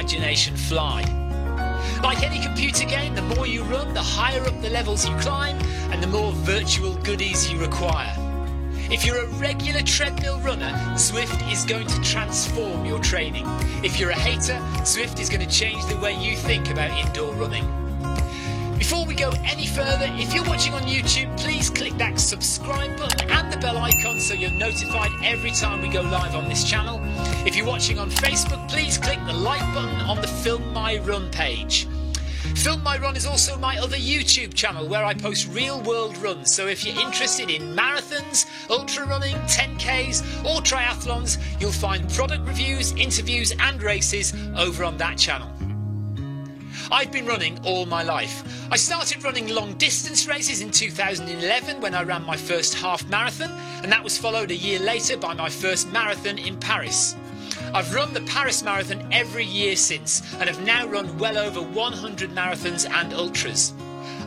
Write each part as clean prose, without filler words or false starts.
imagination fly. Like any computer game, the more you run, the higher up the levels you climb, and the more virtual goodies you require. If you're a regular treadmill runner, Zwift is going to transform your training. If you're a hater, Zwift is going to change the way you think about indoor running. Before we go any further, if you're watching on YouTube, please click that subscribe button and the bell icon so you're notified every time we go live on this channel. If you're watching on Facebook, please click the like button on the Film My Run page. Film My Run is also my other YouTube channel where I post real world runs, so if you're interested in marathons, ultra running, 10Ks or triathlons, you'll find product reviews, interviews and races over on that channel. I've been running all my life. I started running long distance races in 2011 when I ran my first half marathon, and that was followed a year later by my first marathon in Paris. I've run the Paris Marathon every year since and have now run well over 100 marathons and ultras.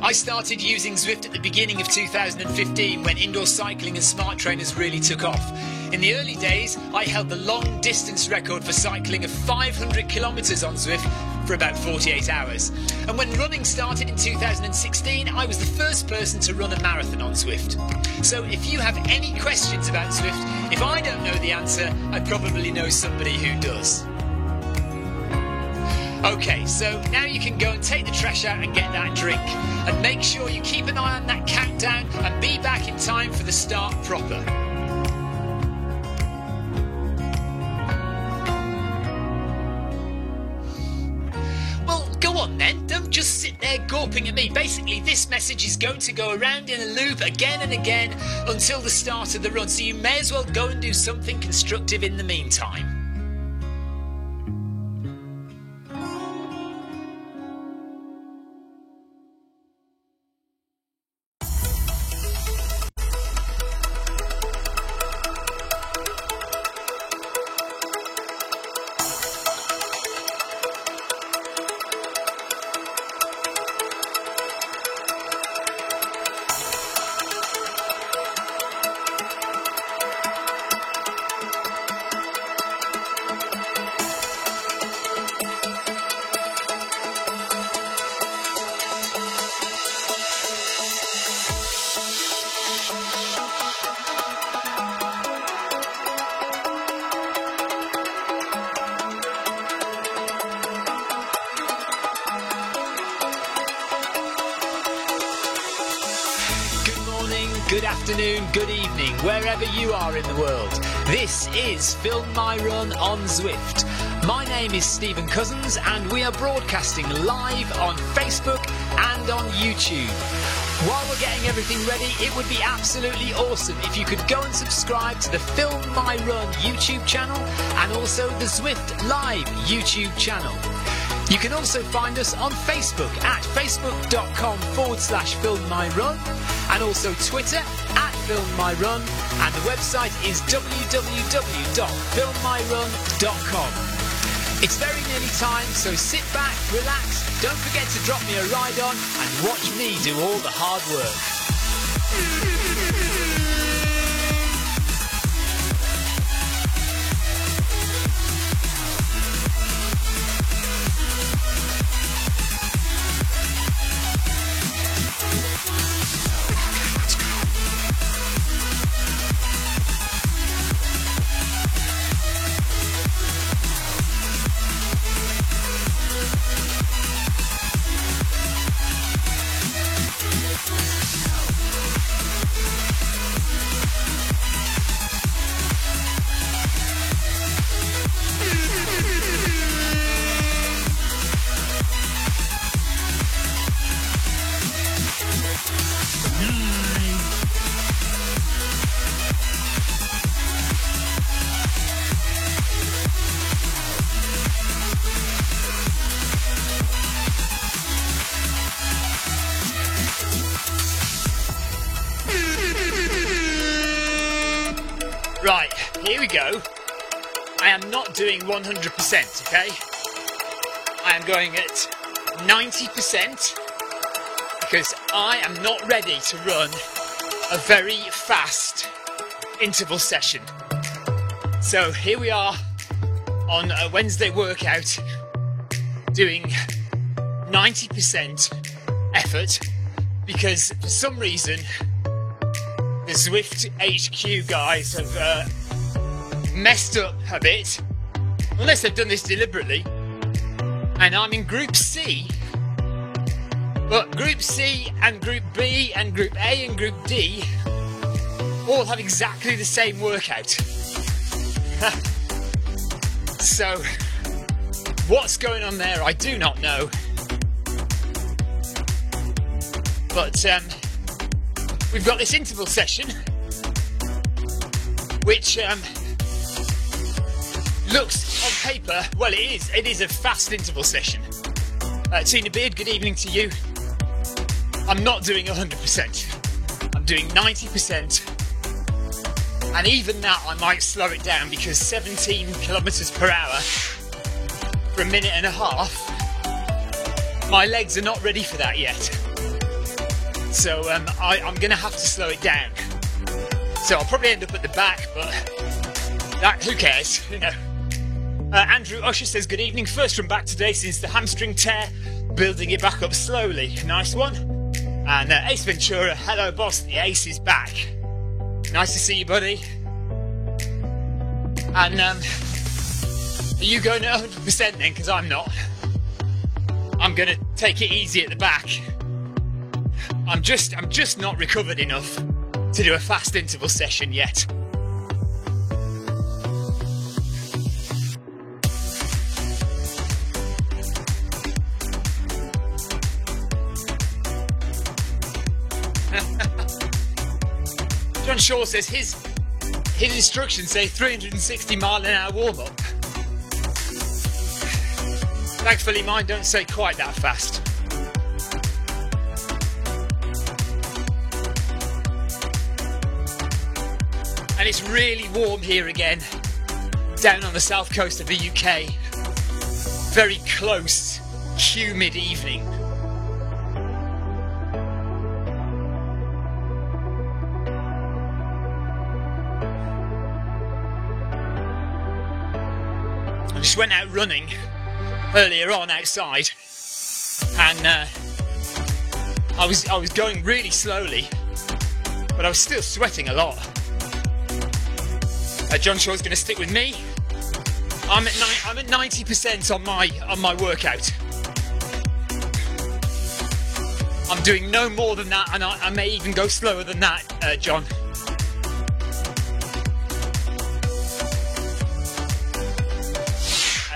I started using Zwift at the beginning of 2015 when indoor cycling and smart trainers really took off. In the early days, I held the long distance record for cycling of 500 kilometres on Zwift for about 48 hours. And when running started in 2016, I was the first person to run a marathon on Zwift. So if you have any questions about Zwift, if I don't know the answer, I probably know somebody who does. Okay, so now you can go and take the trash out and get that drink. And make sure you keep an eye on that countdown and be back in time for the start proper. Go on then, don't just sit there gawping at me. Basically, this message is going to go around in a loop again and again until the start of the run, so you may as well go and do something constructive in the meantime. Good afternoon, good evening, wherever you are in the world. This is Film My Run on Zwift. My name is Stephen Cousins and we are broadcasting live on Facebook and on YouTube. While we're getting everything ready, it would be absolutely awesome if you could go and subscribe to the Film My Run YouTube channel and also the Zwift Live YouTube channel. You can also find us on Facebook at facebook.com/FilmMyRun and also Twitter at FilmMyRun, and the website is www.filmmyrun.com. It's very nearly time, so sit back, relax, don't forget to drop me a ride on and watch me do all the hard work. Right, here we go. I am not doing 100%, okay? I am going at 90% because I am not ready to run a very fast interval session. So here we are on a Wednesday workout doing 90% effort because for some reason the Zwift HQ guys have messed up a bit, unless they've done this deliberately, and I'm in Group C, but Group C and Group B and Group A and Group D all have exactly the same workout. So what's going on there, I do not know, but we've got this interval session which looks on paper, well it is a fast interval session. Tina Beard, good evening to you. I'm not doing 100%, I'm doing 90%, and even that I might slow it down because 17 kilometers per hour for a minute and a half, my legs are not ready for that yet. So I'm going to have to slow it down. So I'll probably end up at the back, but that, who cares, you know. Andrew Usher says, good evening. First run back today since the hamstring tear. Building it back up slowly. Nice one. And Ace Ventura, hello boss, the ace is back. Nice to see you, buddy. And are you going at 100% then? Because I'm not. I'm going to take it easy at the back. I'm just not recovered enough to do a fast interval session yet. John Shaw says his instructions say 360 mile an hour warm up. Thankfully mine don't say quite that fast. And it's really warm here again, down on the south coast of the UK. Very close, humid evening. I just went out running earlier on outside, and I was going really slowly, but I was still sweating a lot. John Shaw's going to stick with me. I'm at 90% on my workout. I'm doing no more than that, and I may even go slower than that, John.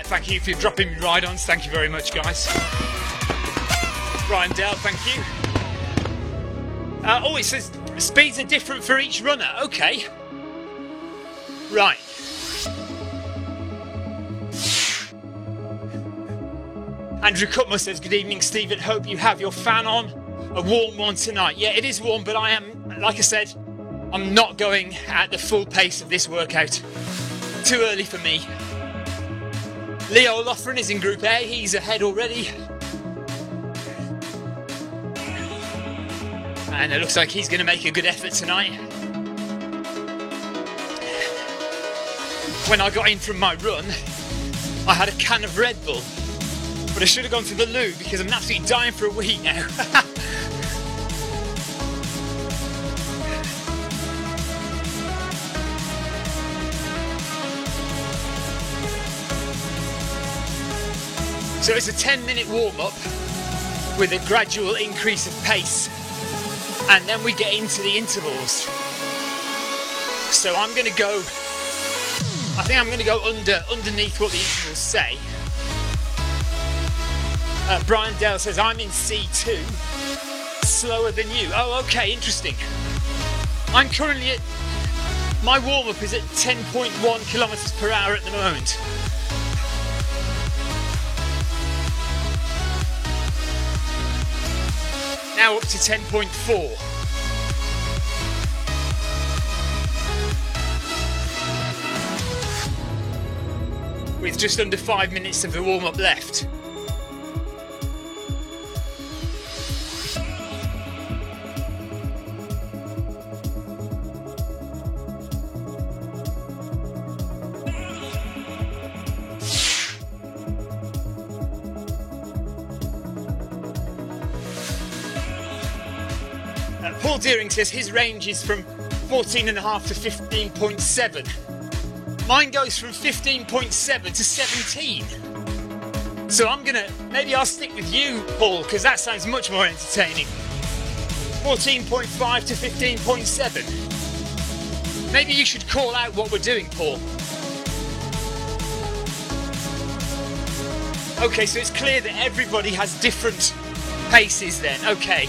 Thank you for dropping me ride-ons. Thank you very much, guys. Brian Dell, thank you. Oh, it says speeds are different for each runner. Okay. Right. Andrew Cutmer says, good evening, Stephen. Hope you have your fan on. A warm one tonight. Yeah, it is warm, but I am, like I said, I'm not going at the full pace of this workout. Too early for me. Leo Loughran is in Group A. He's ahead already. And it looks like he's going to make a good effort tonight. When I got in from my run, I had a can of Red Bull, but I should have gone to the loo because I'm absolutely dying for a wee now. So it's a 10-minute warm-up with a gradual increase of pace, and then we get into the intervals. So I'm going to go, I think I'm going to go underneath what the intervals say. Brian Dell says, I'm in C2, slower than you. Oh, okay, interesting. I'm currently at, my warm-up is at 10.1 kilometers per hour at the moment. Now up to 10.4. With just under 5 minutes of the warm-up left. Paul Deering says his range is from 14.5 to 15.7. Mine goes from 15.7 to 17. So maybe I'll stick with you, Paul, because that sounds much more entertaining. 14.5 to 15.7. Maybe you should call out what we're doing, Paul. Okay, so it's clear that everybody has different paces then. Okay.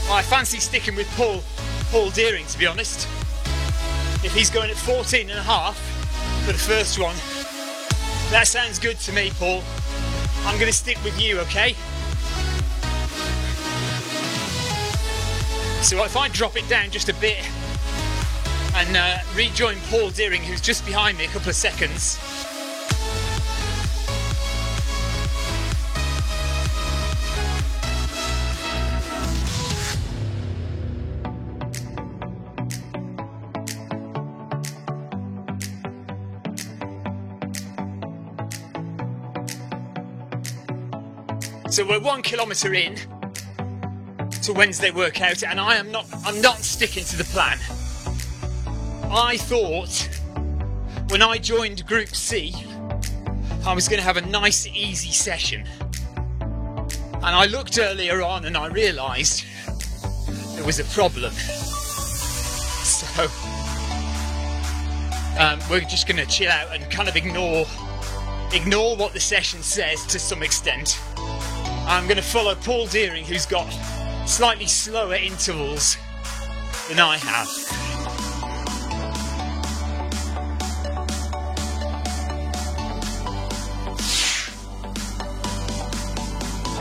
Well, I fancy sticking with Paul Deering, to be honest. If he's going at 14.5 for the first one, that sounds good to me, Paul. I'm going to stick with you, okay? So if I drop it down just a bit and rejoin Paul Deering, who's just behind me a couple of seconds. So we're 1 kilometre in to Wednesday workout, and I'm not sticking to the plan. I thought when I joined Group C, I was going to have a nice, easy session. And I looked earlier on and I realised there was a problem. So we're just going to chill out and kind of ignore what the session says to some extent. I'm going to follow Paul Deering, who's got slightly slower intervals than I have.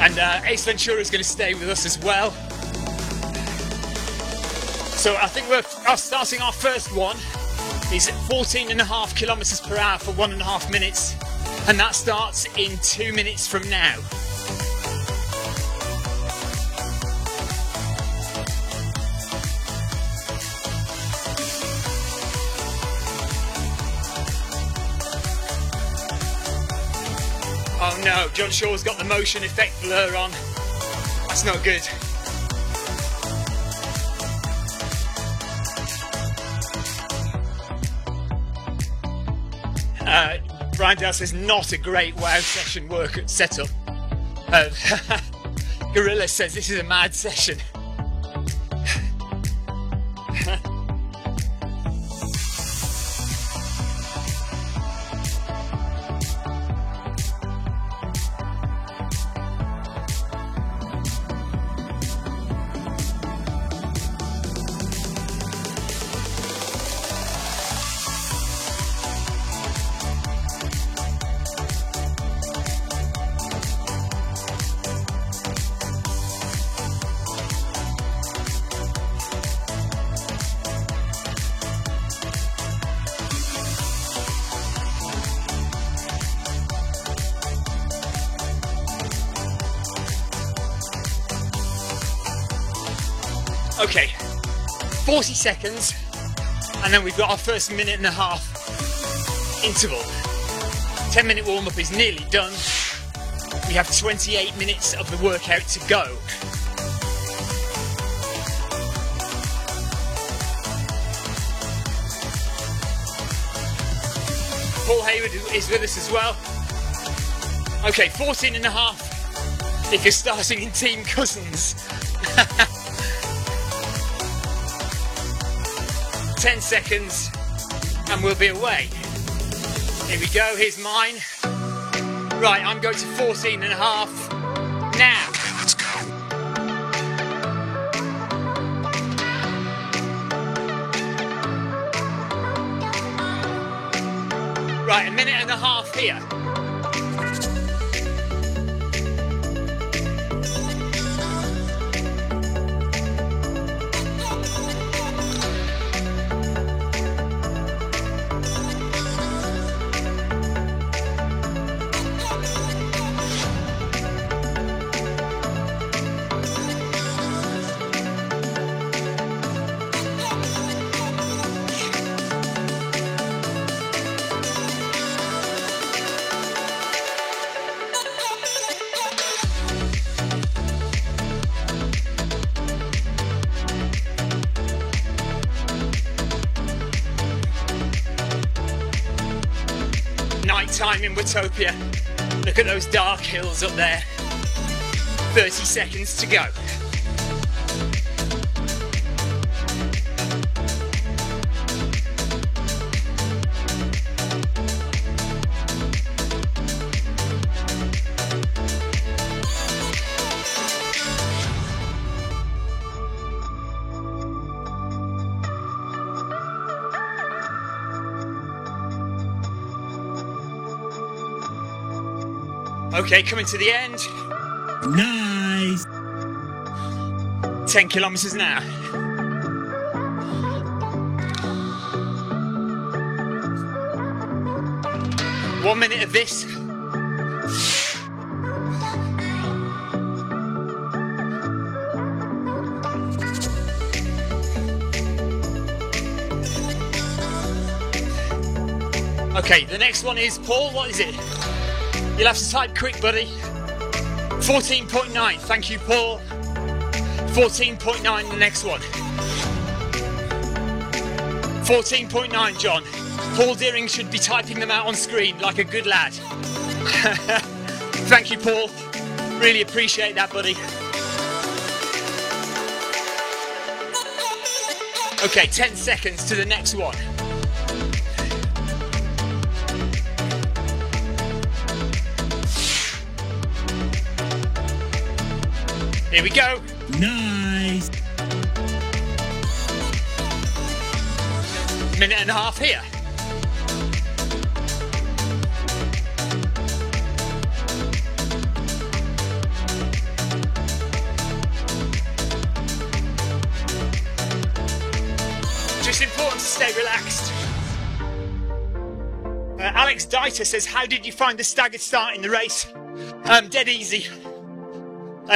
And Ace Ventura is going to stay with us as well. So I think we're starting our first one. Is 14.5 kilometers per hour for 1.5 minutes. And that starts in 2 minutes from now. Oh no, John Shaw's got the motion effect blur on. That's not good. Brian Dale says not a great WoW session work setup. Gorilla says this is a mad session. Okay, 40 seconds, and then we've got our first 1.5 minute interval. 10-minute warm-up is nearly done. We have 28 minutes of the workout to go. Paul Hayward is with us as well. Okay, 14.5 if you're starting in Team Cousins. 10 seconds and we'll be away. Here we go, here's mine. Right, I'm going to 14.5 now. Let's go. Right, 1.5 minutes here. time in Watopia. Look at those dark hills up there. 30 seconds to go. Okay, coming to the end. Nice. 10 kilometers an hour. One minute of this. Okay, the next one is, Paul, what is it? You'll have to type quick, buddy. 14.9, thank you, Paul. 14.9, the next one. 14.9, John. Paul Deering should be typing them out on screen like a good lad. Thank you, Paul. Really appreciate that, buddy. Okay, 10 seconds to the next one. Here we go. Nice. Minute and a half here. Just important to stay relaxed. Alex Dieter says, how did you find the staggered start in the race? Dead easy.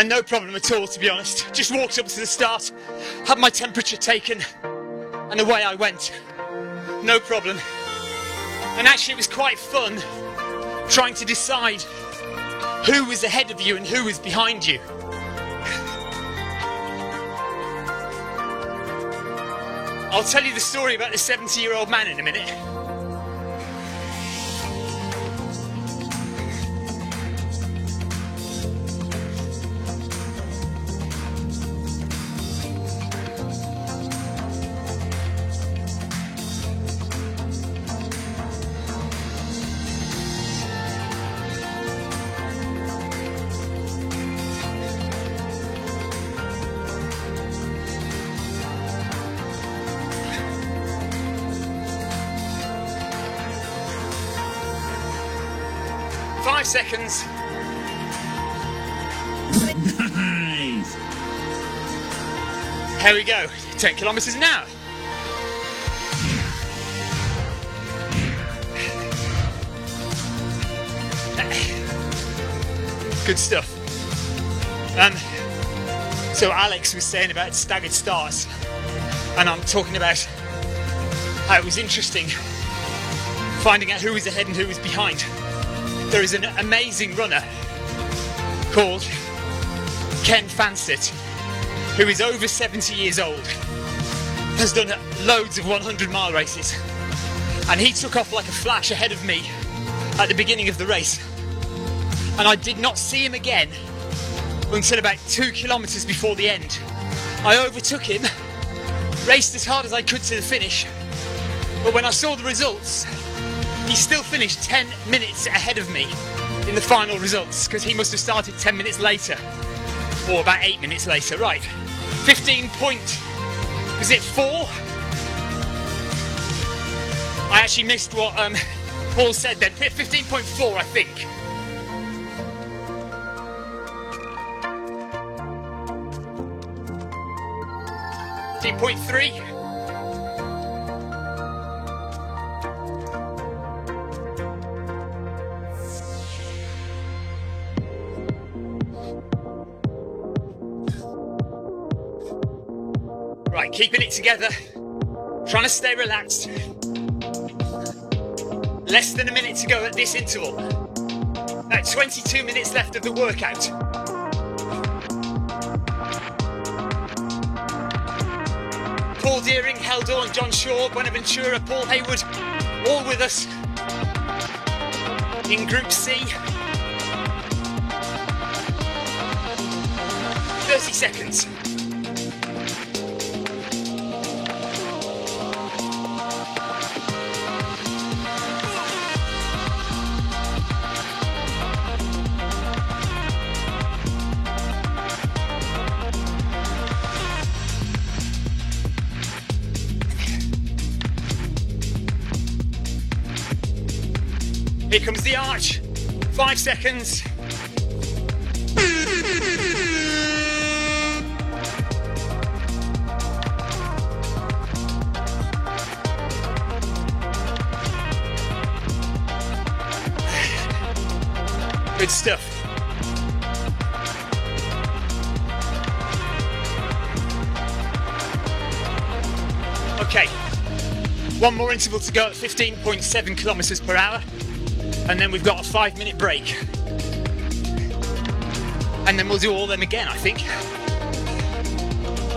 No problem at all, to be honest. Just walked up to the start, had my temperature taken, and away I went. No problem. And actually it was quite fun trying to decide who was ahead of you and who was behind you. I'll tell you the story about the 70-year-old man in a minute. Seconds. Nice. Here we go. 10 kilometers an hour. Good stuff. So Alex was saying about staggered starts, and I'm talking about how it was interesting finding out who was ahead and who was behind. There is an amazing runner called Ken Fansett, who is over 70 years old, has done loads of 100-mile races, and he took off like a flash ahead of me at the beginning of the race, and I did not see him again until about 2 kilometers before the end. I overtook him, raced as hard as I could to the finish, but when I saw the results, he still finished 10 minutes ahead of me in the final results, because he must have started 10 minutes later, or about 8 minutes later. Right, 15 point, is it 4? I actually missed what Paul said then. 15.4, I think. .3. Right, keeping it together, trying to stay relaxed. Less than a minute to go at this interval. About 22 minutes left of the workout. Paul Deering, Heldorn, John Shaw, Buenaventura, Paul Hayward, all with us. in Group C. 30 seconds. Here comes the arch. 5 seconds. Good stuff. Okay, one more interval to go at 15.7 kilometers per hour. And then we've got a 5-minute break. And then we'll do all of them again, I think.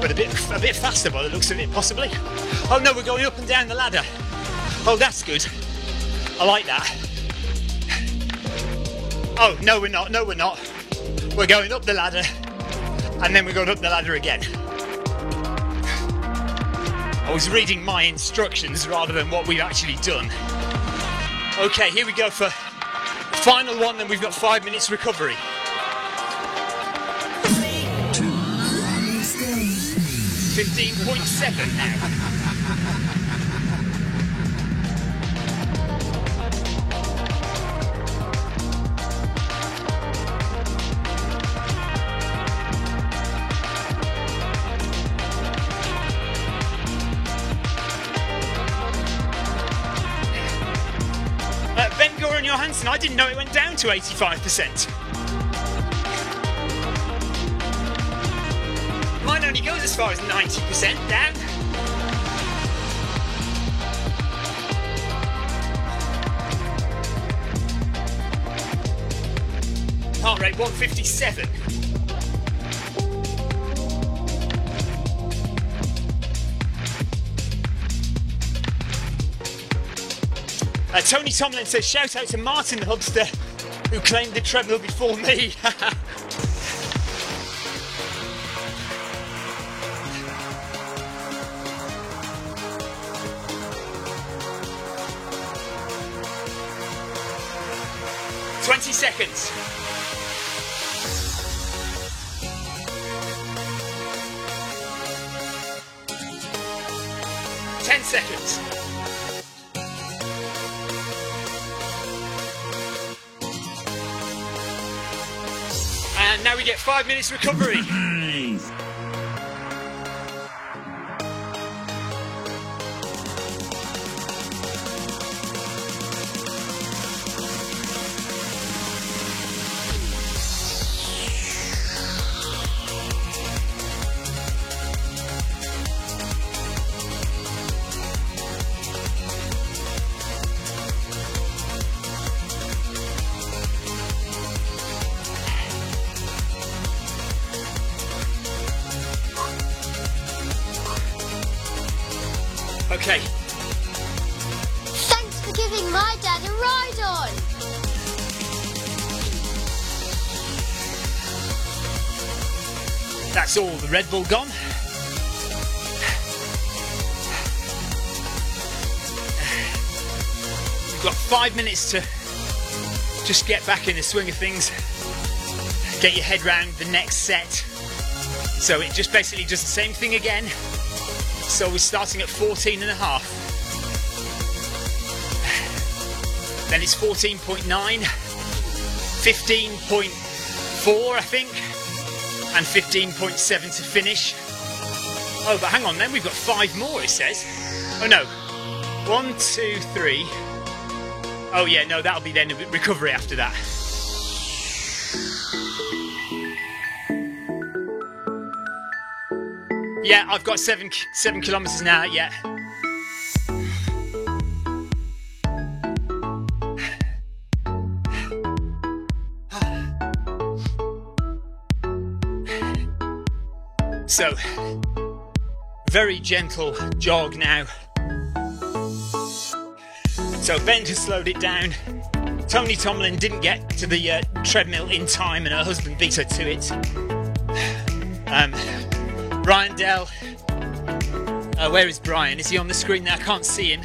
But a bit faster by the looks of it, possibly. Oh no, we're going up and down the ladder. Oh, that's good. I like that. Oh, no we're not, no we're not. We're going up the ladder. And then we're going up the ladder again. I was reading my instructions rather than what we've actually done. Okay, here we go for the final one, then we've got 5 minutes recovery. 15.7 now. Ben Goran Johansson, I didn't know it went down to 85%. Mine only goes as far as 90% down. Heart rate 157. Tony Tomlin says, shout out to Martin the Hubster, who claimed the treadmill before me. "20 seconds. "10 seconds. And now we get 5 minutes recovery. Nice. Okay. Thanks for giving my dad a ride on. That's all the Red Bull gone. We've got 5 minutes to just get back in the swing of things. Get your head round the next set. So it just basically does the same thing again. So we're starting at 14.5. Then it's 14.9, 15.4 I think, and 15.7 to finish. Oh, but hang on then, we've got 5 more it says. Oh no, 1, 2, 3. Oh yeah, no, that'll be then a recovery after that. Yeah, I've got 7 kilometers now, yeah. So, very gentle jog now. So Ben has slowed it down. Tony Tomlin didn't get to the treadmill in time and her husband beat her to it. Brian Dell. Where is Brian? Is he on the screen there? I can't see him.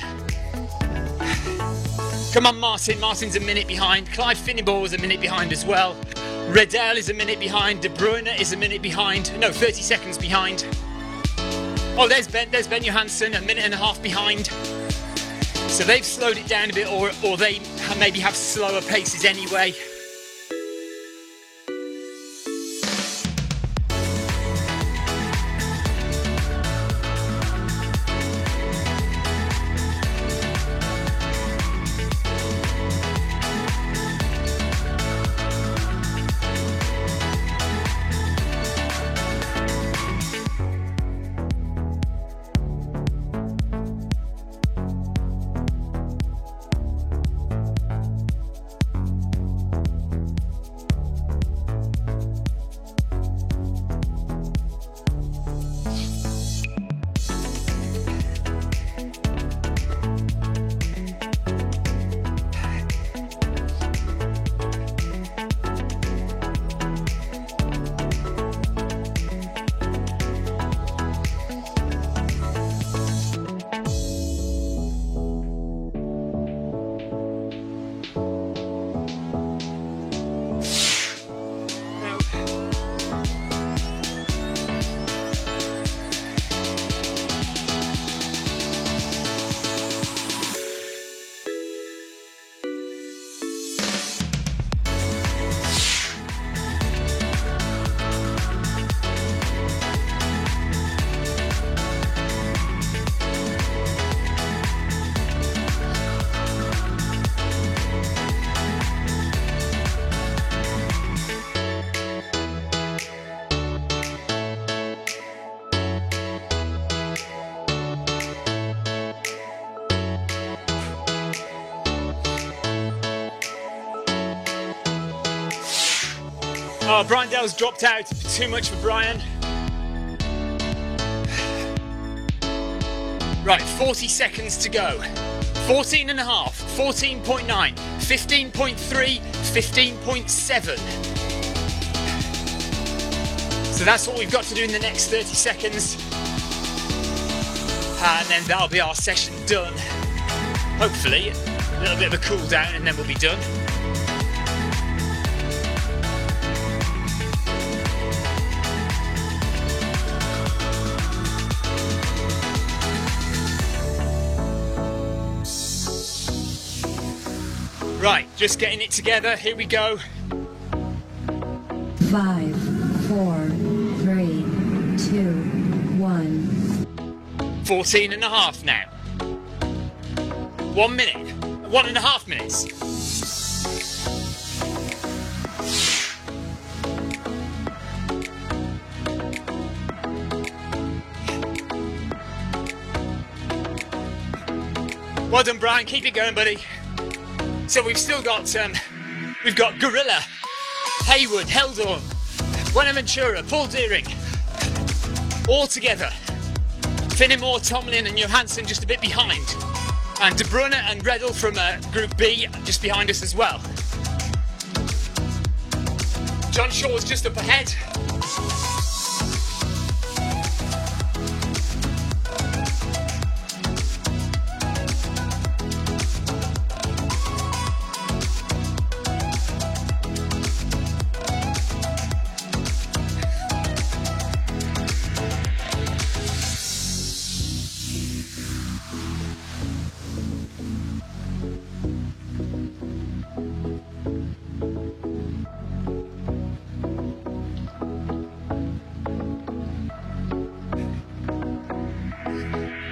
Come on, Martin. Martin's a minute behind. Clive Finneball is a minute behind as well. Redell is a minute behind. De Bruyne is a minute behind. No, 30 seconds behind. Oh, there's Ben Johansson, a minute and a half behind. So they've slowed it down a bit, or they maybe have slower paces anyway. Oh, Brian Dell's dropped out. Too much for Brian. Right, 40 seconds to go. 14 and a half, 14.9, 15.3, 15.7. So that's what we've got to do in the next 30 seconds. And then that'll be our session done. Hopefully, a little bit of a cool down and then we'll be done. Right, just getting it together. Here we go. 5, 4, 3, 2, 1. 14 and a half now. 1 minute. 1.5 minutes. Well done, Brian. Keep it going, buddy. So we've still got, we've got Gorilla, Haywood, Heldorn, Buenaventura, Paul Deering, all together. Finnimore, Tomlin and Johansson just a bit behind. And De Bruyne and Redl from Group B just behind us as well. John Shaw's just up ahead.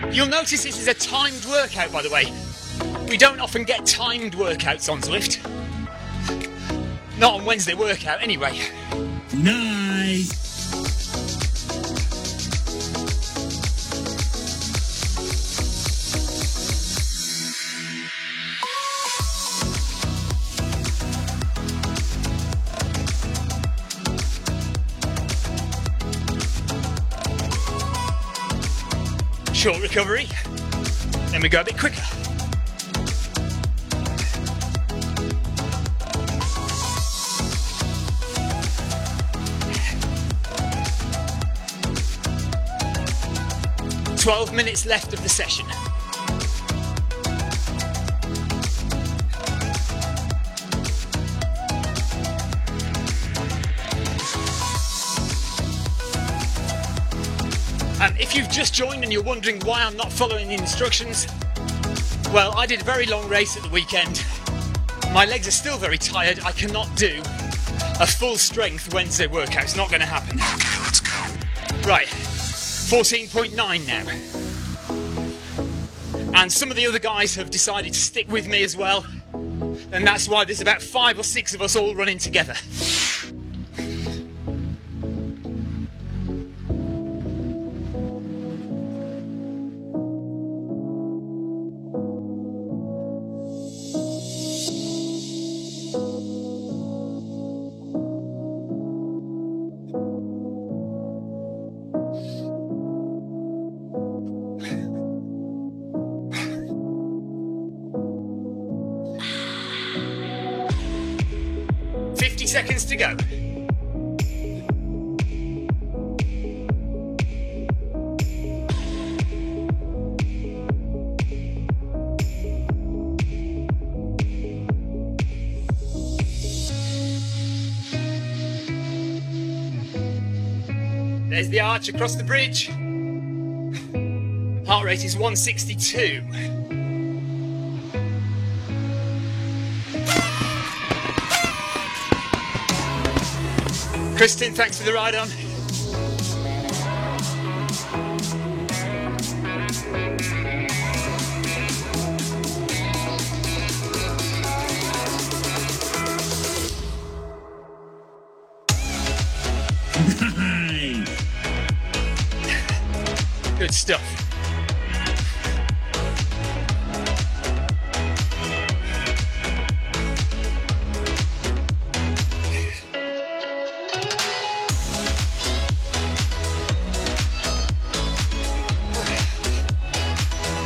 You'll notice this is a timed workout, by the way. We don't often get timed workouts on Zwift. Not on Wednesday workout, anyway. Nice. Short recovery, then we go a bit quicker. 12 minutes left of the session. And if you've just joined and you're wondering why I'm not following the instructions, well, I did a very long race at the weekend. My legs are still very tired. I cannot do a full strength Wednesday workout. It's not going to happen. Okay, let's go. Right, 14.9 now. And some of the other guys have decided to stick with me as well. And that's why there's about 5 or 6 of us all running together. Seconds to go. There's the arch across the bridge. Heart rate is 162. Kristin, thanks for the ride on. Nice. Good stuff.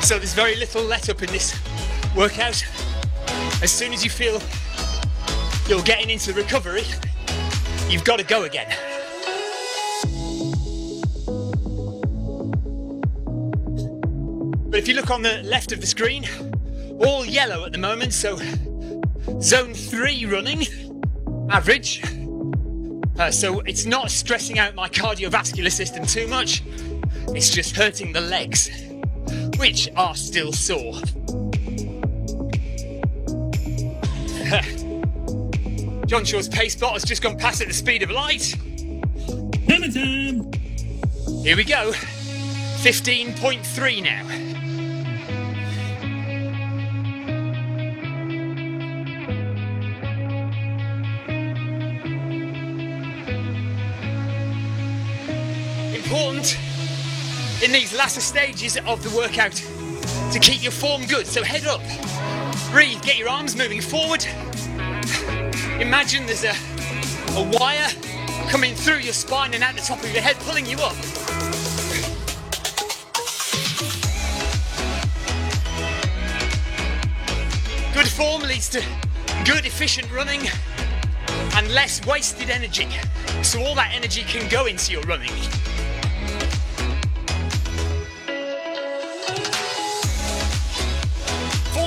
So there's very little let up in this workout. As soon as you feel you're getting into recovery, you've got to go again. But if you look on the left of the screen, all yellow at the moment, so zone 3 running, average. So it's not stressing out my cardiovascular system too much, it's just hurting the legs, which are still sore. John Shaw's pace bot has just gone past at the speed of light. Hammer time! Here we go. 15.3 now. Important in these latter stages of the workout to keep your form good. So head up, breathe, get your arms moving forward. Imagine there's a wire coming through your spine and out the top of your head, pulling you up. Good form leads to good, efficient running and less wasted energy. So all that energy can go into your running.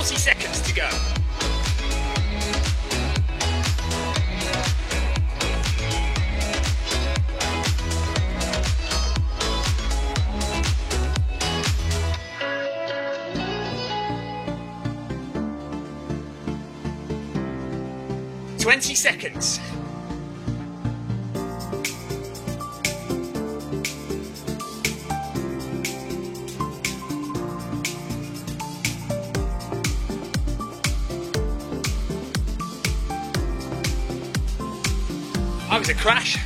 Seconds to go. Seconds. That was a crash.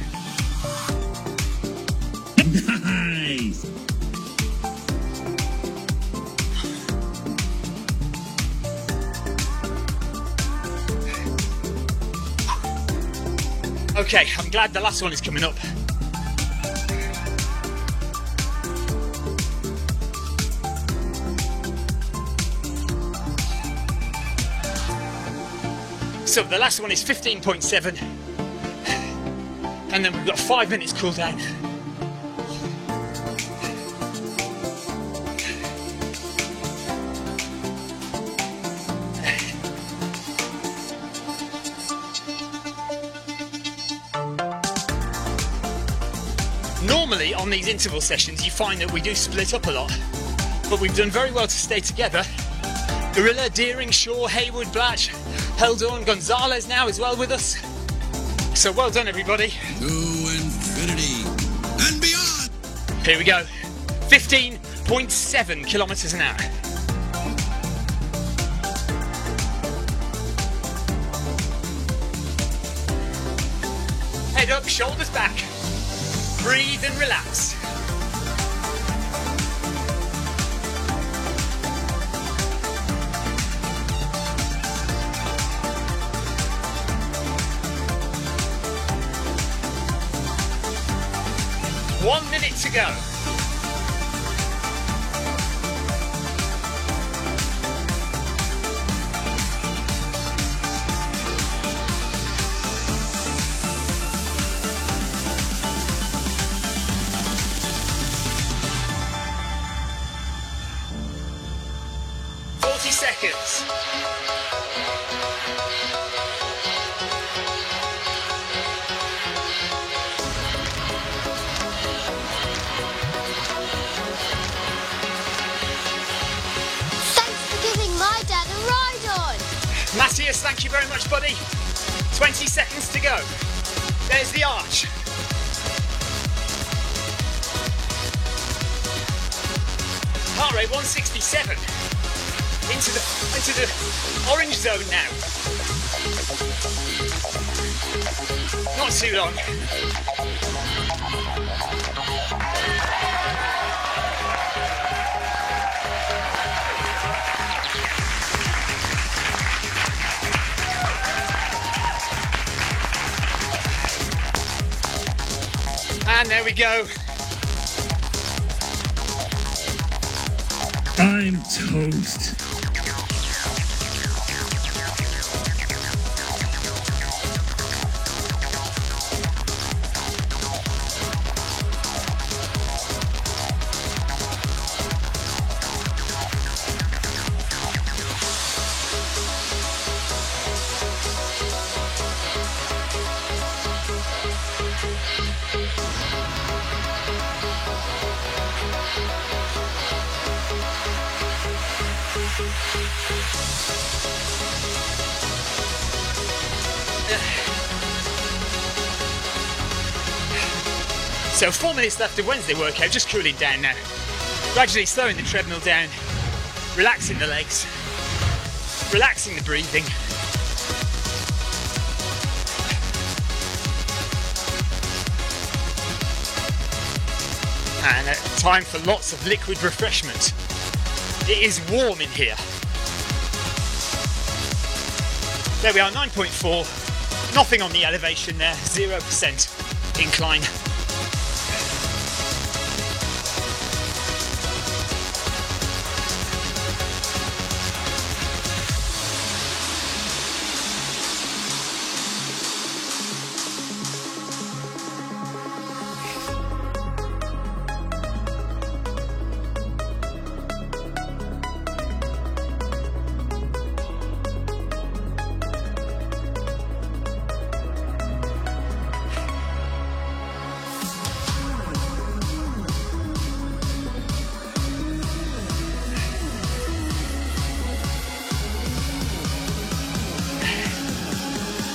Nice. Okay, I'm glad the last one is coming up. So the last one is 15.7. And then we've got 5 minutes cool down. Normally on these interval sessions you find that we do split up a lot, but we've done very well to stay together. Gorilla, Deering, Shaw, Haywood, Blatch, Heldorn, Gonzalez now as well with us. So well done everybody. To infinity and beyond. Here we go. 15.7 kilometers an hour. Head up, shoulders back. Breathe and relax. One minute to go. Seconds. Thanks for giving my dad a ride on. Matthias, thank you very much, buddy. 20 seconds to go. There's the arch. Heart rate 167. Into the orange zone now. Not too long. And there we go. I'm toast. So 4 minutes left of Wednesday workout, just cooling down now. Gradually slowing the treadmill down, relaxing the legs, relaxing the breathing. And time for lots of liquid refreshment. It is warm in here. There we are, 9.4. Nothing on the elevation there, 0% incline.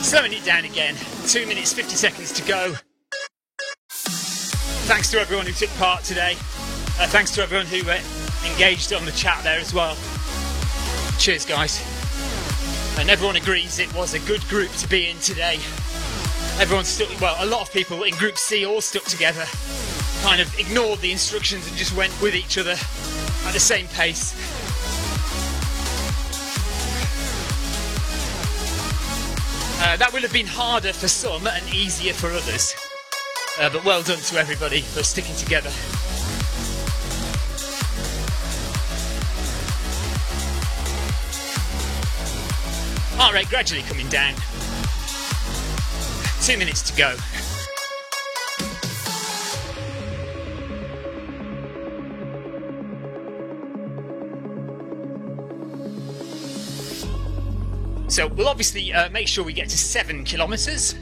Slowing it down again, 2 minutes 50 seconds to go. Thanks to everyone who took part today. Thanks to everyone who engaged on the chat there as well. Cheers guys. And everyone agrees it was a good group to be in today. Everyone stuck, well, a lot of people in Group C all stuck together, kind of ignored the instructions and just went with each other at the same pace. That will have been harder for some and easier for others. But well done to everybody for sticking together. Heart rate gradually coming down. 2 minutes to go. So we'll obviously make sure we get to 7 kilometres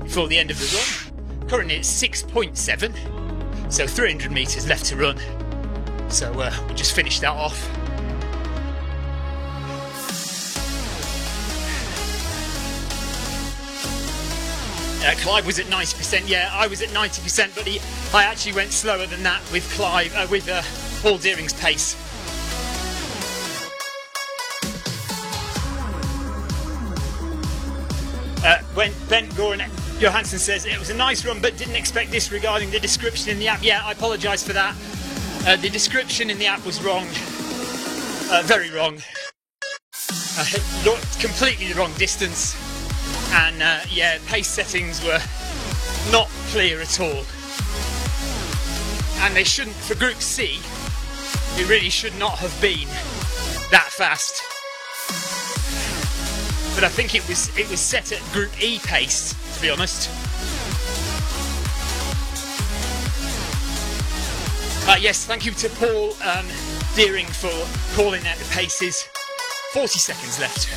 before the end of the run. Currently it's 6.7. So 300 metres left to run. So we'll just finish that off. Clive was at 90%. Yeah, I was at 90%, but I actually went slower than that with Clive, with Paul Deering's pace. When Ben Goran Johansson says it was a nice run, but didn't expect this regarding the description in the app. Yeah, I apologise for that. The description in the app was wrong, very wrong. Completely the wrong distance, and yeah, pace settings were not clear at all. And they shouldn't, for Group C, it really should not have been that fast. But I think it was set at Group E pace, to be honest. Yes, thank you to Paul Deering for calling out the paces. 40 seconds left.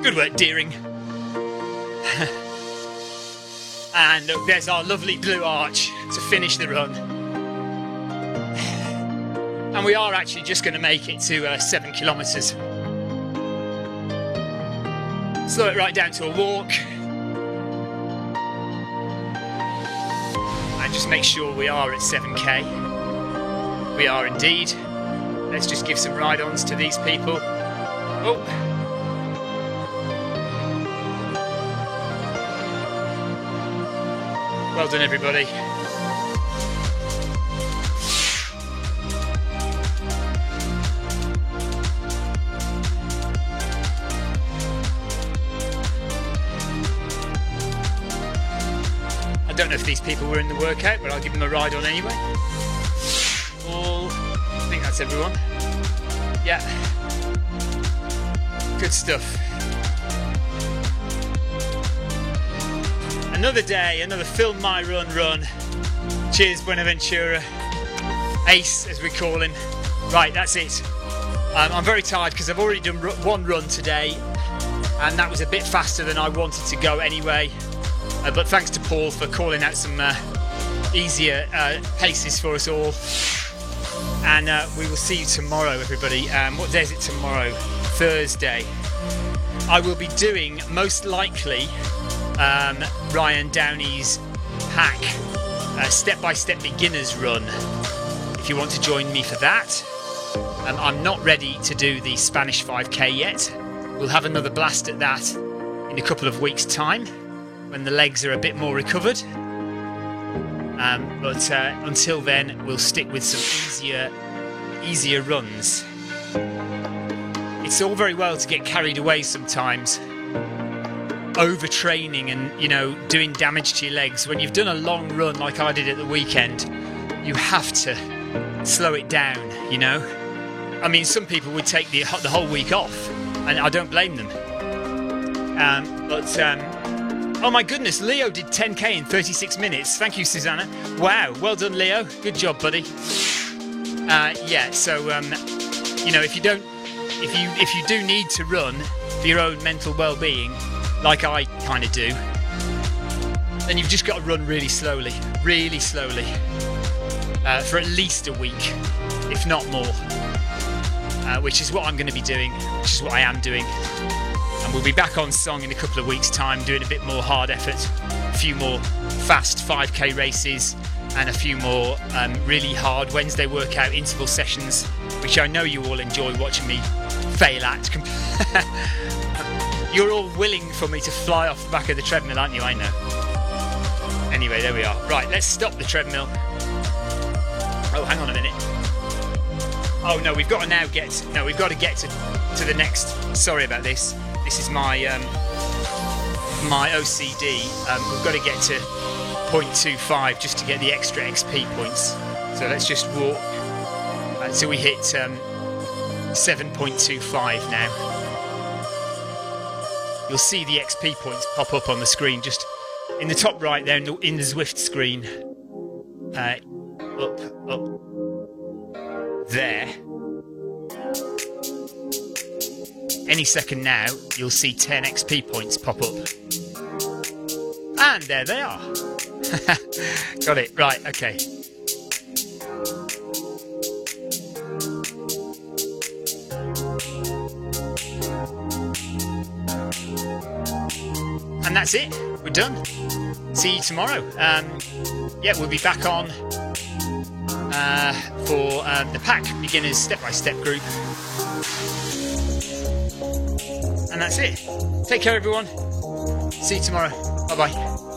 Good work, Deering. And look, there's our lovely blue arch to finish the run. And we are actually just going to make it to 7 kilometres. Slow it right down to a walk. And just make sure we are at 7k. We are indeed. Let's just give some ride-ons to these people. Oh. Well done, everybody. I don't know if these people were in the workout, but I'll give them a ride on anyway. I think that's everyone. Yeah. Good stuff. Another day, another Film My Run. Cheers, Buenaventura. Ace, as we call him. Right, that's it. I'm very tired because I've already done one run today, and that was a bit faster than I wanted to go anyway. But thanks to Paul for calling out some easier paces for us all. And we will see you tomorrow, everybody. What day is it tomorrow? Thursday. I will be doing, most likely, Ryan Downey's hack step-by-step beginners run, if you want to join me for that. I'm not ready to do the Spanish 5k yet. We'll have another blast at that in a couple of weeks' time when the legs are a bit more recovered, but until then we'll stick with some easier runs. It's all very well to get carried away sometimes, overtraining and, you know, doing damage to your legs. When you've done a long run like I did at the weekend, you have to slow it down, you know. I mean, some people would take the whole week off, and I don't blame them. Oh my goodness, Leo did 10k in 36 minutes. Thank you, Susanna. Wow, well done, Leo. Good job, buddy. Yeah, so you know, if you do need to run for your own mental well-being, like I kind of do, then you've just got to run really slowly, for at least a week, if not more, which is what I'm going to be doing, which is what I am doing. And we'll be back on song in a couple of weeks' time, doing a bit more hard effort, a few more fast 5k races, and a few more really hard Wednesday workout interval sessions, which I know you all enjoy watching me fail at. You're all willing for me to fly off the back of the treadmill, aren't you? I know. Anyway, there we are. Right, let's stop the treadmill. Oh, hang on a minute. Oh no, we've got to get to the next. Sorry about this. This is my my OCD. We've got to get to 0.25 just to get the extra XP points. So let's just walk until we hit 7.25 now. You'll see the XP points pop up on the screen, just in the top right there in the Zwift screen. Up there. Any second now, you'll see 10 XP points pop up. And there they are. Got it. Right, okay. And that's it. We're done. See you tomorrow. Yeah, we'll be back on for the Pack Beginners Step-by-Step group. And that's it. Take care, everyone. See you tomorrow. Bye-bye.